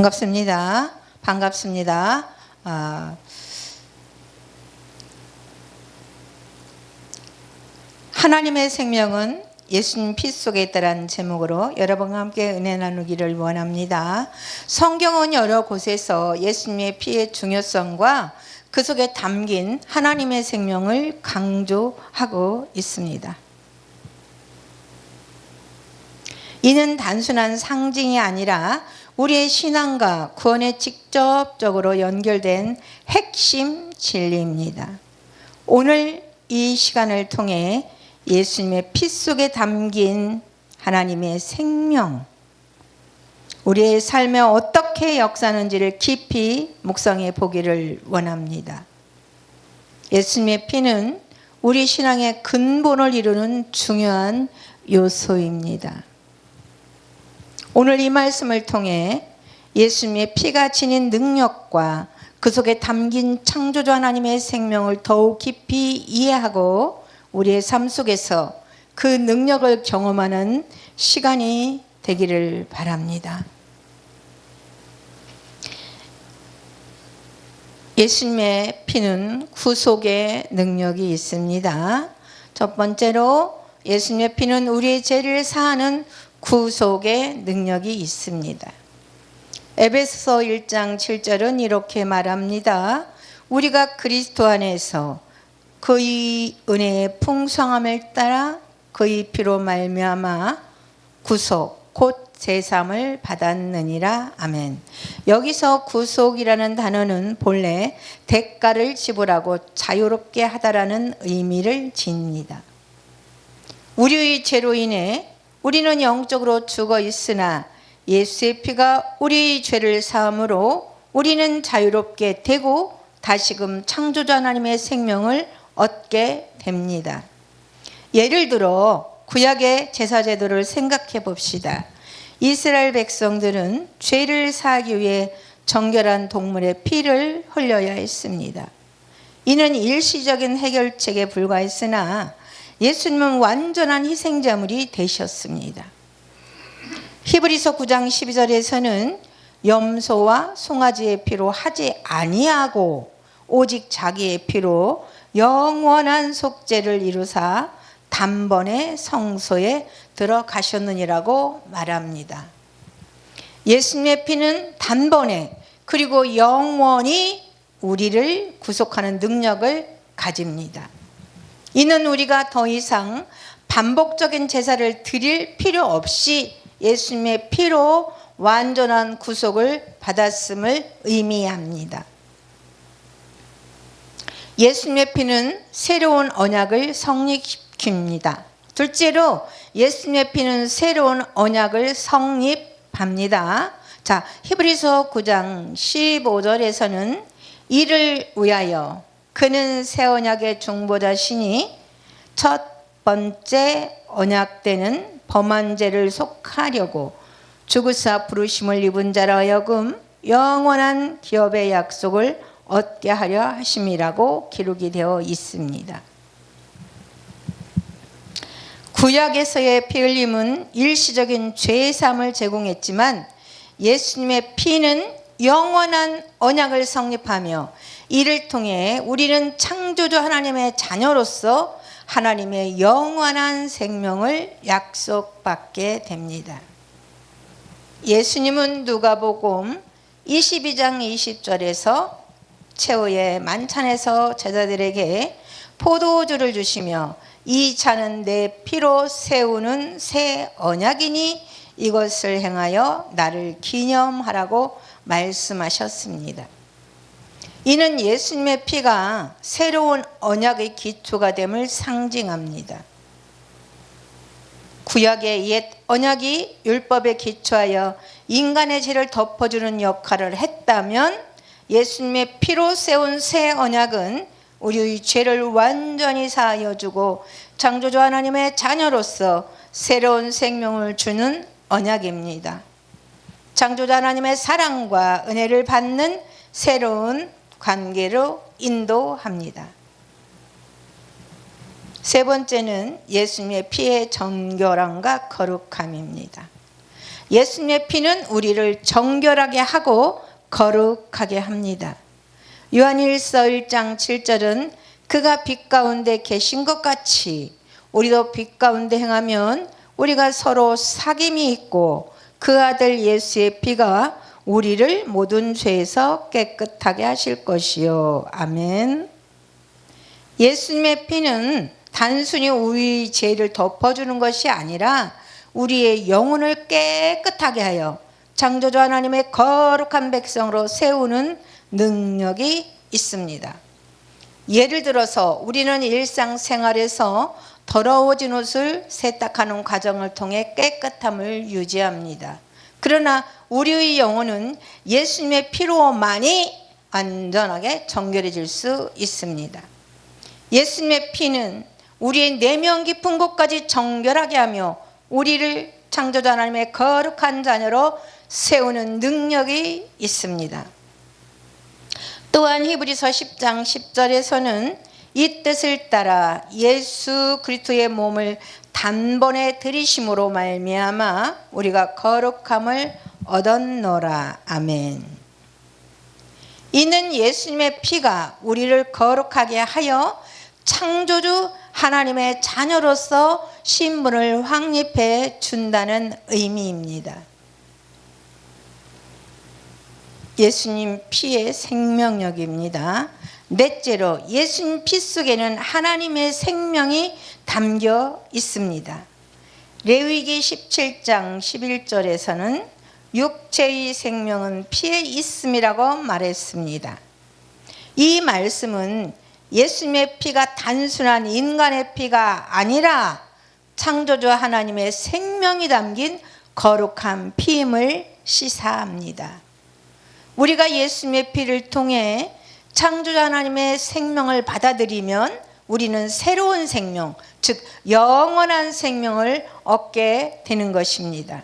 반갑습니다. 반갑습니다. 하나님의 생명은 예수님 피 속에 있다라는 제목으로 여러분과 함께 은혜 나누기를 원합니다. 성경은 여러 곳에서 예수님의 피의 중요성과 그 속에 담긴 하나님의 생명을 강조하고 있습니다. 이는 단순한 상징이 아니라 우리의 신앙과 구원에 직접적으로 연결된 핵심 진리입니다. 오늘 이 시간을 통해 예수님의 피 속에 담긴 하나님의 생명, 우리의 삶에 어떻게 역사하는지를 깊이 묵상해 보기를 원합니다. 예수님의 피는 우리 신앙의 근본을 이루는 중요한 요소입니다. 오늘 이 말씀을 통해 예수님의 피가 지닌 능력과 그 속에 담긴 창조주 하나님의 생명을 더욱 깊이 이해하고 우리의 삶 속에서 그 능력을 경험하는 시간이 되기를 바랍니다. 예수님의 피는 구속의 능력이 있습니다. 첫 번째로 예수님의 피는 우리의 죄를 사하는 구속의 능력이 있습니다. 에베소서 1장 7절은 이렇게 말합니다. 우리가 그리스도 안에서 그의 은혜의 풍성함을 따라 그의 피로 말미암아 구속 곧 제삼을 받았느니라. 아멘. 여기서 구속이라는 단어는 본래 대가를 지불하고 자유롭게 하다라는 의미를 지닙니다. 우리의 죄로 인해 우리는 영적으로 죽어 있으나 예수의 피가 우리의 죄를 사함으로 우리는 자유롭게 되고 다시금 창조주 하나님의 생명을 얻게 됩니다. 예를 들어 구약의 제사제도를 생각해 봅시다. 이스라엘 백성들은 죄를 사하기 위해 정결한 동물의 피를 흘려야 했습니다. 이는 일시적인 해결책에 불과했으나 예수님은 완전한 희생자물이 되셨습니다. 히브리서 9장 12절에서는 염소와 송아지의 피로 하지 아니하고 오직 자기의 피로 영원한 속죄를 이루사 단번에 성소에 들어가셨느니라고 말합니다. 예수님의 피는 단번에 그리고 영원히 우리를 구속하는 능력을 가집니다. 이는 우리가 더 이상 반복적인 제사를 드릴 필요 없이 예수님의 피로 완전한 구속을 받았음을 의미합니다. 예수님의 피는 새로운 언약을 성립시킵니다. 둘째로 예수님의 피는 새로운 언약을 성립합니다. 자, 히브리서 9장 15절에서는 이를 위하여 그는 새 언약의 중보자시니 첫 번째 언약 때는 범한 죄를 속하려고 죽으사 부르심을 입은 자라 하여금 영원한 기업의 약속을 얻게 하려 하심이라고 기록이 되어 있습니다. 구약에서의 피 흘림은 일시적인 죄사함을 제공했지만 예수님의 피는 영원한 언약을 성립하며 이를 통해 우리는 창조주 하나님의 자녀로서 하나님의 영원한 생명을 약속받게 됩니다. 예수님은 누가복음 22장 20절에서 최후의 만찬에서 제자들에게 포도주를 주시며 이 잔은 내 피로 세우는 새 언약이니 이것을 행하여 나를 기념하라고 말씀하셨습니다. 이는 예수님의 피가 새로운 언약의 기초가 됨을 상징합니다. 구약의 옛 언약이 율법에 기초하여 인간의 죄를 덮어주는 역할을 했다면 예수님의 피로 세운 새 언약은 우리의 죄를 완전히 사하여 주고 창조주 하나님의 자녀로서 새로운 생명을 주는 언약입니다. 창조주 하나님의 사랑과 은혜를 받는 새로운 관계로 인도합니다. 세 번째는 예수님의 피의 정결함과 거룩함입니다. 예수님의 피는 우리를 정결하게 하고 거룩하게 합니다. 요한일서 1장 7절은 그가 빛 가운데 계신 것 같이 우리도 빛 가운데 행하면 우리가 서로 사귐이 있고 그 아들 예수의 피가 우리를 모든 죄에서 깨끗하게 하실 것이요. 아멘. 예수님의 피는 단순히 우리 죄를 덮어주는 것이 아니라 우리의 영혼을 깨끗하게 하여 창조주 하나님의 거룩한 백성으로 세우는 능력이 있습니다. 예를 들어서 우리는 일상생활에서 더러워진 옷을 세탁하는 과정을 통해 깨끗함을 유지합니다. 그러나 우리의 영혼은 예수님의 피로만이 완전하게 정결해질 수 있습니다. 예수님의 피는 우리의 내면 깊은 곳까지 정결하게 하며 우리를 창조주 하나님의 거룩한 자녀로 세우는 능력이 있습니다. 또한 히브리서 10장 10절에서는 이 뜻을 따라 예수 그리스도의 몸을 단번에 들이심으로 말미암아 우리가 거룩함을 얻었노라. 아멘. 이는 예수님의 피가 우리를 거룩하게 하여 창조주 하나님의 자녀로서 신분을 확립해 준다는 의미입니다. 예수님 피의 생명력입니다. 넷째로 예수님 피 속에는 하나님의 생명이 담겨 있습니다. 레위기 17장 11절에서는 육체의 생명은 피에 있음이라고 말했습니다. 이 말씀은 예수님의 피가 단순한 인간의 피가 아니라 창조주 하나님의 생명이 담긴 거룩한 피임을 시사합니다. 우리가 예수님의 피를 통해 창조주 하나님의 생명을 받아들이면 우리는 새로운 생명, 즉 영원한 생명을 얻게 되는 것입니다.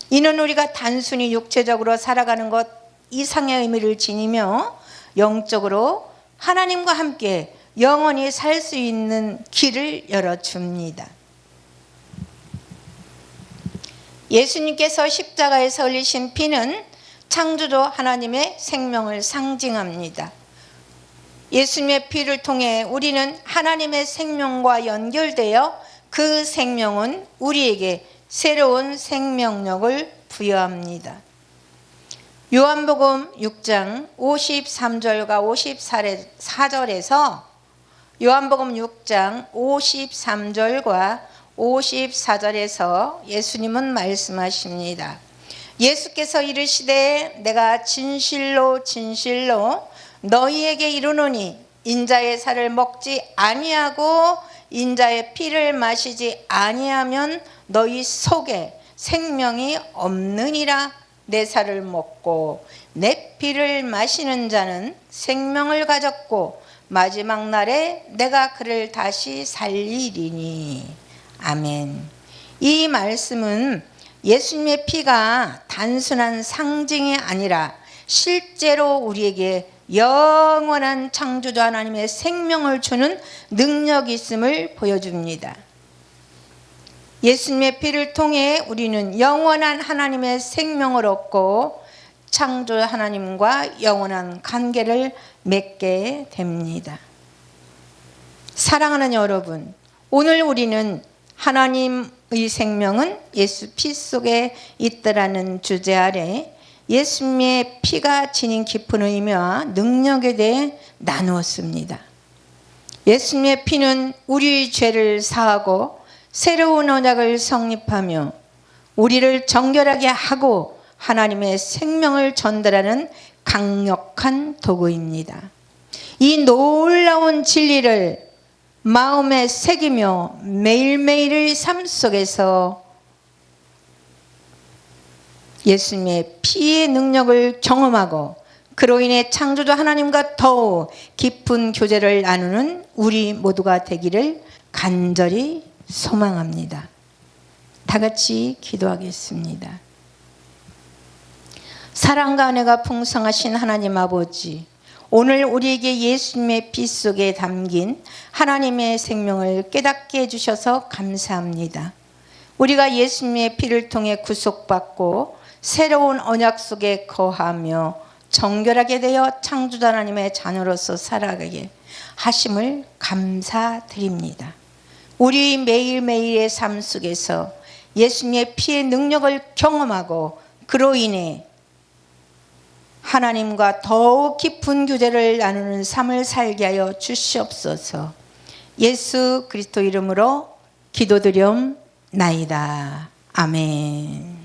이는 우리가 단순히 육체적으로 살아가는 것 이상의 의미를 지니며 영적으로 하나님과 함께 영원히 살 수 있는 길을 열어줍니다. 예수님께서 십자가에서 흘리신 피는 창조주 하나님의 생명을 상징합니다. 예수님의 피를 통해 우리는 하나님의 생명과 연결되어 그 생명은 우리에게 새로운 생명력을 부여합니다. 요한복음 6장 53절과 54절에서 요한복음 6장 53절과 54절에서 예수님은 말씀하십니다. 예수께서 이르시되 내가 진실로 진실로 너희에게 이르노니 인자의 살을 먹지 아니하고 인자의 피를 마시지 아니하면 너희 속에 생명이 없느니라. 내 살을 먹고 내 피를 마시는 자는 생명을 가졌고 마지막 날에 내가 그를 다시 살리리니. 아멘. 이 말씀은 예수님의 피가 단순한 상징이 아니라 실제로 우리에게 영원한 창조주 하나님의 생명을 주는 능력이 있음을 보여줍니다. 예수님의 피를 통해 우리는 영원한 하나님의 생명을 얻고 창조주 하나님과 영원한 관계를 맺게 됩니다. 사랑하는 여러분, 오늘 우리는 하나님의 생명은 예수 피 속에 있다라는 주제 아래 예수님의 피가 지닌 깊은 의미와 능력에 대해 나누었습니다. 예수님의 피는 우리의 죄를 사하고 새로운 언약을 성립하며 우리를 정결하게 하고 하나님의 생명을 전달하는 강력한 도구입니다. 이 놀라운 진리를 마음에 새기며 매일매일의 삶 속에서 예수님의 피의 능력을 경험하고 그로 인해 창조주 하나님과 더욱 깊은 교제를 나누는 우리 모두가 되기를 간절히 소망합니다. 다 같이 기도하겠습니다. 사랑과 은혜가 풍성하신 하나님 아버지, 오늘 우리에게 예수님의 피 속에 담긴 하나님의 생명을 깨닫게 해주셔서 감사합니다. 우리가 예수님의 피를 통해 구속받고 새로운 언약 속에 거하며 정결하게 되어 창조자 하나님의 자녀로서 살아가게 하심을 감사드립니다. 우리 매일매일의 삶 속에서 예수님의 피의 능력을 경험하고 그로 인해 하나님과 더욱 깊은 교제를 나누는 삶을 살게 하여 주시옵소서. 예수 그리스도 이름으로 기도드리옵나이다. 아멘.